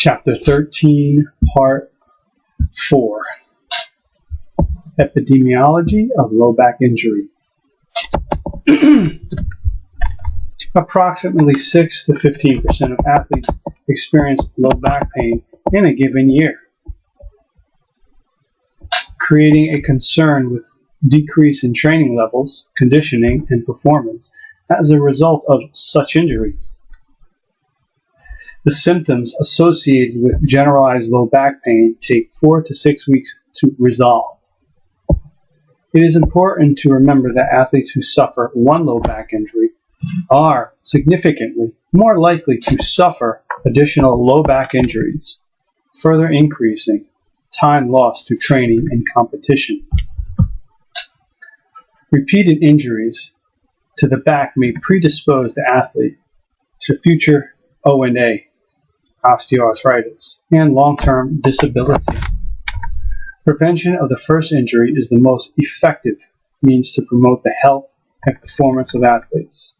Chapter 13, Part 4, Epidemiology of Low Back Injuries. Approximately 6 to 15% of athletes experience low back pain in a given year, creating a concern with decrease in training levels, conditioning, and performance as a result of such injuries. The symptoms associated with generalized low back pain take 4 to 6 weeks to resolve. It is important to remember that athletes who suffer one low back injury are significantly more likely to suffer additional low back injuries, further increasing time lost to training and competition. Repeated injuries to the back may predispose the athlete to future ONA, osteoarthritis, and long-term disability. Prevention of the first injury is the most effective means to promote the health and performance of athletes.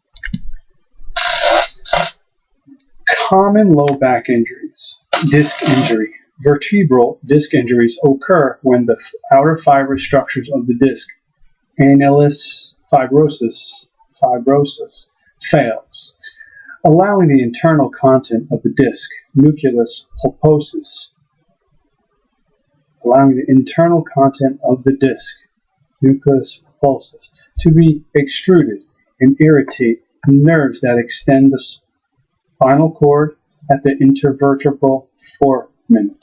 Common low back injuries. Disc injury. Vertebral disc injuries occur when the outer fibrous structures of the disc, annulus fibrosus, fails, allowing the internal content of the disc, nucleus pulposus, to be extruded and irritate the nerves that extend the spinal cord at the intervertebral foramen.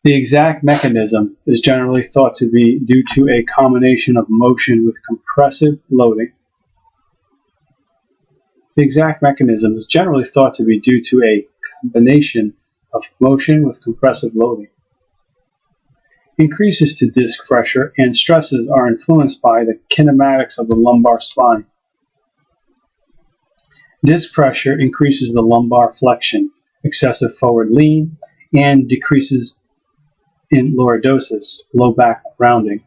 The exact mechanism is generally thought to be due to a combination of motion with compressive loading. Increases to disc pressure and stresses are influenced by the kinematics of the lumbar spine. Disc pressure increases the lumbar flexion, excessive forward lean, and decreases in lordosis, low back rounding.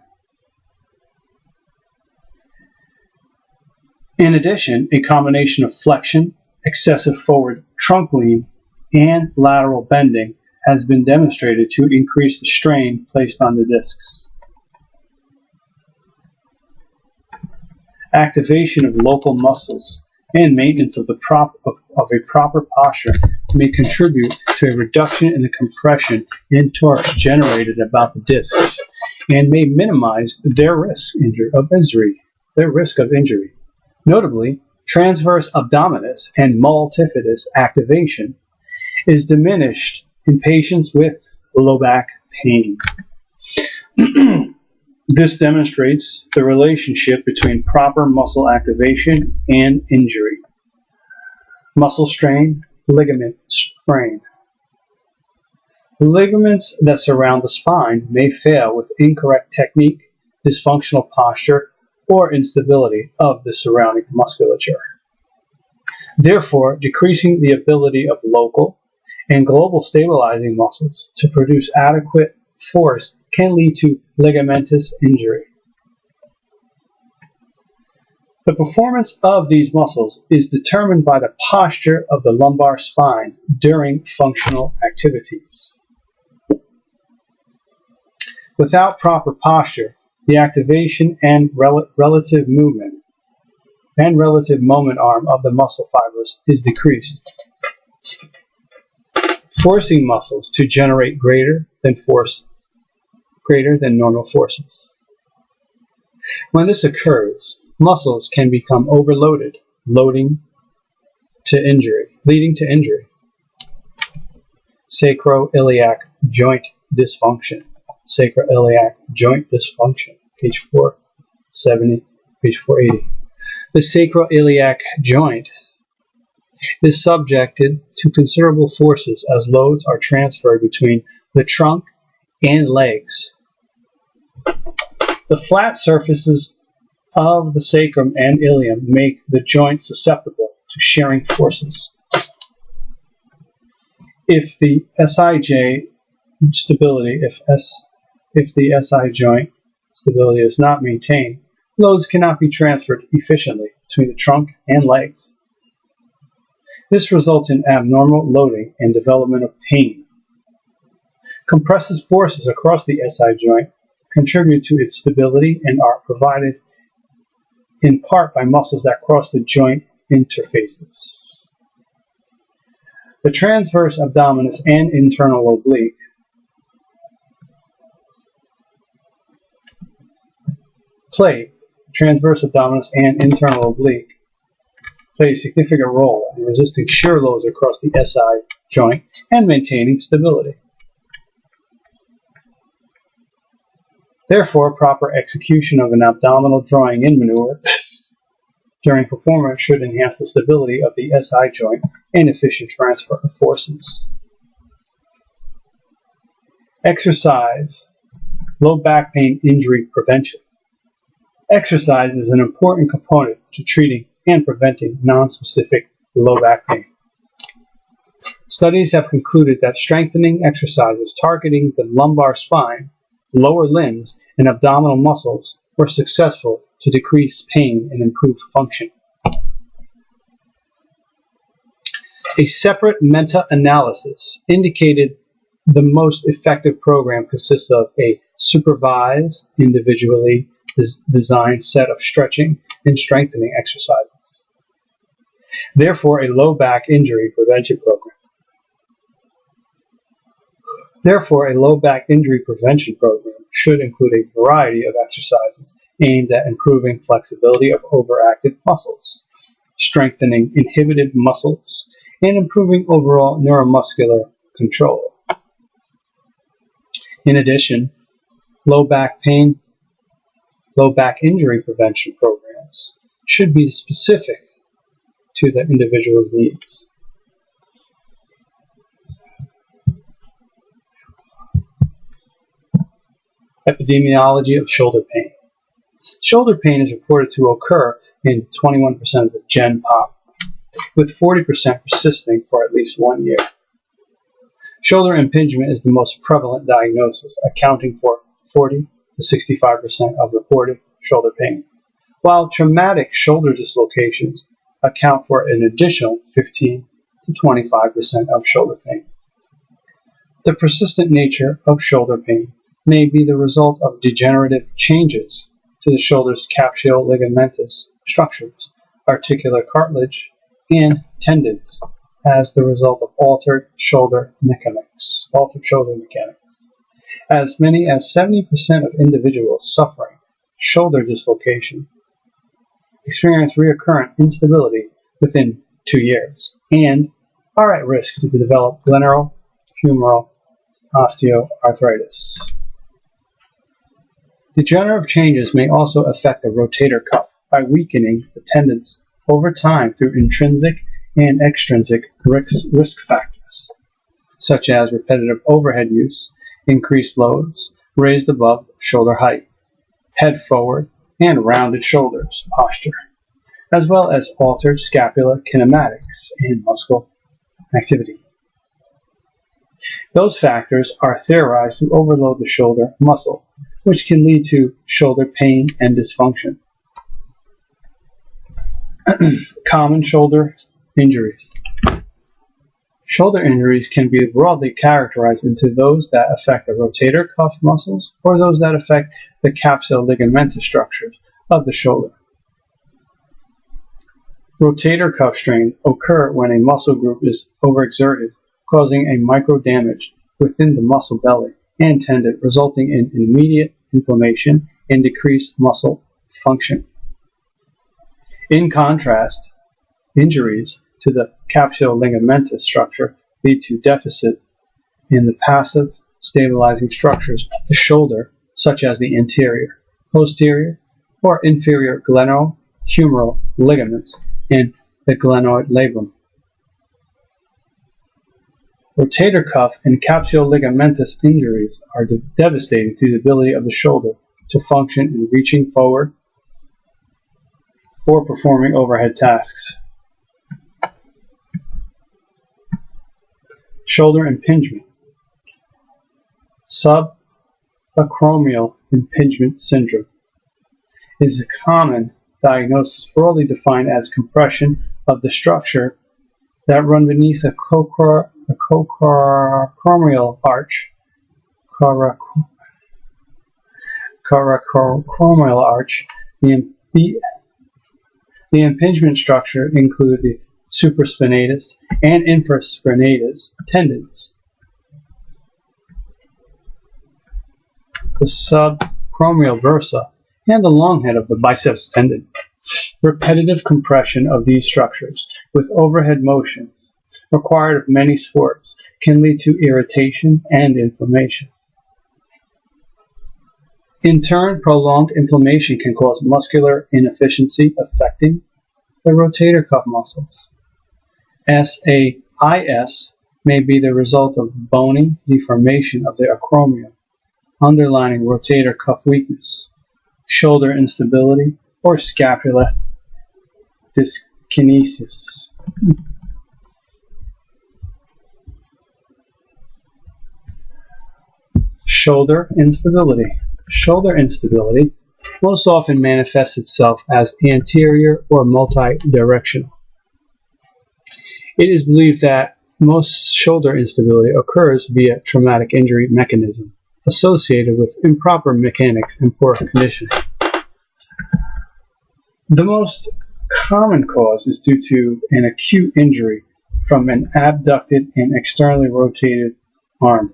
In addition, a combination of flexion, excessive forward trunk lean, and lateral bending has been demonstrated to increase the strain placed on the discs. Activation of local muscles and maintenance of a proper posture may contribute to a reduction in the compression and torque generated about the discs and may minimize their risk of injury. Notably, transverse abdominis and multifidus activation is diminished in patients with low back pain. This demonstrates the relationship between proper muscle activation and injury. Muscle strain, ligament strain. The ligaments that surround the spine may fail with incorrect technique, dysfunctional posture, or instability of the surrounding musculature, therefore decreasing the ability of local and global stabilizing muscles to produce adequate force can lead to ligamentous injury. The performance of these muscles is determined by the posture of the lumbar spine during functional activities. Without proper posture, the activation and relative moment arm of the muscle fibers is decreased, forcing muscles to generate greater than normal forces. When this occurs, muscles can become overloaded, leading to injury. Sacroiliac joint dysfunction. Page 470, page 480. The sacroiliac joint is subjected to considerable forces as loads are transferred between the trunk and legs. The flat surfaces of the sacrum and ilium make the joint susceptible to sharing forces. If the SI joint stability is not maintained, loads cannot be transferred efficiently between the trunk and legs. This results in abnormal loading and development of pain. Compressive forces across the SI joint contribute to its stability and are provided in part by muscles that cross the joint interfaces. The transverse abdominis and internal oblique play a significant role in resisting shear loads across the SI joint and maintaining stability. Therefore, proper execution of an abdominal drawing-in maneuver during performance should enhance the stability of the SI joint and efficient transfer of forces. Exercise, low back pain injury prevention. Exercise is an important component to treating and preventing nonspecific low back pain. Studies have concluded that strengthening exercises targeting the lumbar spine, lower limbs, and abdominal muscles were successful to decrease pain and improve function. A separate meta-analysis indicated the most effective program consists of a supervised, individually designed set of stretching and strengthening exercises. Therefore, a low back injury prevention program. Should include a variety of exercises aimed at improving flexibility of overactive muscles, strengthening inhibited muscles, and improving overall neuromuscular control. In addition, low back injury prevention programs should be specific to the individual's needs. Epidemiology of shoulder pain. Shoulder pain is reported to occur in 21% of the gen pop, with 40% persisting for at least 1 year. Shoulder impingement is the most prevalent diagnosis, accounting for 40 to 65% of reported shoulder pain, while traumatic shoulder dislocations account for an additional 15 to 25% of shoulder pain. The persistent nature of shoulder pain may be the result of degenerative changes to the shoulder's capsuloligamentus structures, articular cartilage, and tendons as the result of altered shoulder mechanics. As many as 70% of individuals suffering shoulder dislocation experience recurrent instability within 2 years and are at risk to develop glenohumeral osteoarthritis. Degenerative changes may also affect the rotator cuff by weakening the tendons over time through intrinsic and extrinsic risk factors, such as repetitive overhead use, increased loads, raised above shoulder height, head forward, and rounded shoulders posture, as well as altered scapular kinematics and muscle activity. Those factors are theorized to overload the shoulder muscle, which can lead to shoulder pain and dysfunction. Common shoulder injuries. Shoulder injuries can be broadly characterized into those that affect the rotator cuff muscles or those that affect the capsuloligamentus structures of the shoulder. Rotator cuff strains occur when a muscle group is overexerted, causing a micro damage within the muscle belly and tendon, resulting in immediate inflammation and decreased muscle function. In contrast, injuries to the capsuloligamentus structure lead to deficit in the passive stabilizing structures of the shoulder, such as the anterior, posterior, or inferior glenohumeral ligaments and the glenoid labrum. Rotator cuff and capsuloligamentus injuries are devastating to the ability of the shoulder to function in reaching forward or performing overhead tasks. Shoulder impingement. Subacromial impingement syndrome is a common diagnosis broadly defined as compression of the structure that run beneath a coracochromial arch, coracochromial arch. The impingement structure include the supraspinatus and infraspinatus tendons, the subacromial bursa, and the long head of the biceps tendon. Repetitive compression of these structures with overhead motions required of many sports can lead to irritation and inflammation. In turn, prolonged inflammation can cause muscular inefficiency affecting the rotator cuff muscles. SAIS may be the result of bony deformation of the acromion, underlying rotator cuff weakness, shoulder instability, or scapular dyskinesis. Shoulder instability. Shoulder instability most often manifests itself as anterior or multidirectional. It is believed that most shoulder instability occurs via traumatic injury mechanism associated with improper mechanics and poor conditioning. The most common cause is due to an acute injury from an abducted and externally rotated arm.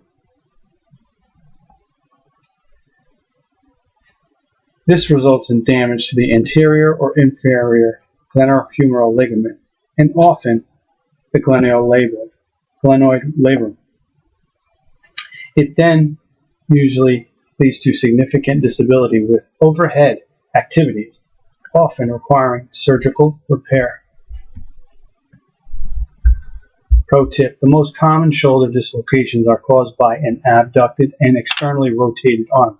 This results in damage to the anterior or inferior glenohumeral ligament and often the glenoid labrum. It then usually leads to significant disability with overhead activities, often requiring surgical repair. Pro tip: the most common shoulder dislocations are caused by an abducted and externally rotated arm.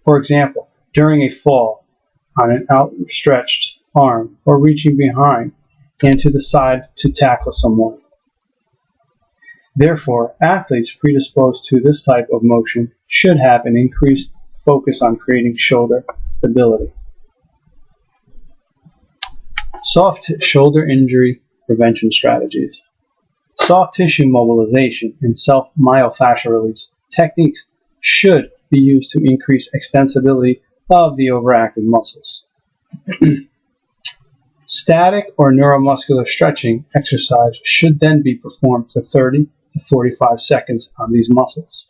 For example, during a fall on an outstretched arm or reaching behind and to the side to tackle someone. Therefore, athletes predisposed to this type of motion should have an increased focus on creating shoulder stability. Soft shoulder injury prevention strategies. Soft tissue mobilization and self-myofascial release techniques should be used to increase extensibility of the overactive muscles. Static or neuromuscular stretching exercise should then be performed for 30 to 45 seconds on these muscles.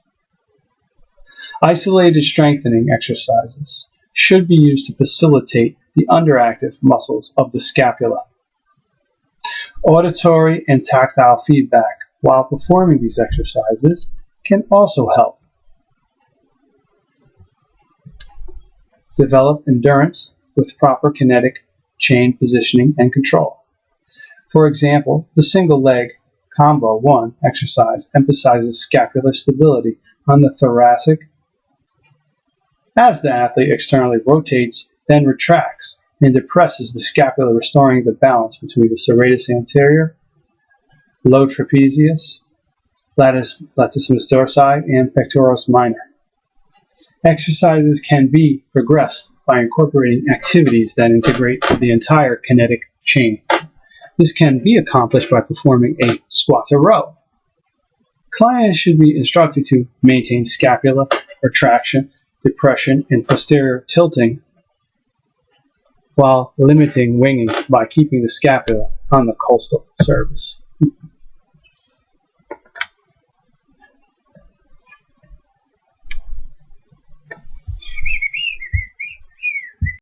Isolated strengthening exercises should be used to facilitate the underactive muscles of the scapula. Auditory and tactile feedback while performing these exercises can also help. Develop endurance with proper kinetic chain positioning and control. For example, the single leg combo 1 exercise emphasizes scapular stability on the thoracic as the athlete externally rotates, then retracts and depresses the scapula, restoring the balance between the serratus anterior, low trapezius, latissimus dorsi, and pectoralis minor. Exercises can be progressed by incorporating activities that integrate the entire kinetic chain. This can be accomplished by performing a squat to row. Clients should be instructed to maintain scapular retraction, depression, and posterior tilting while limiting winging by keeping the scapula on the costal surface.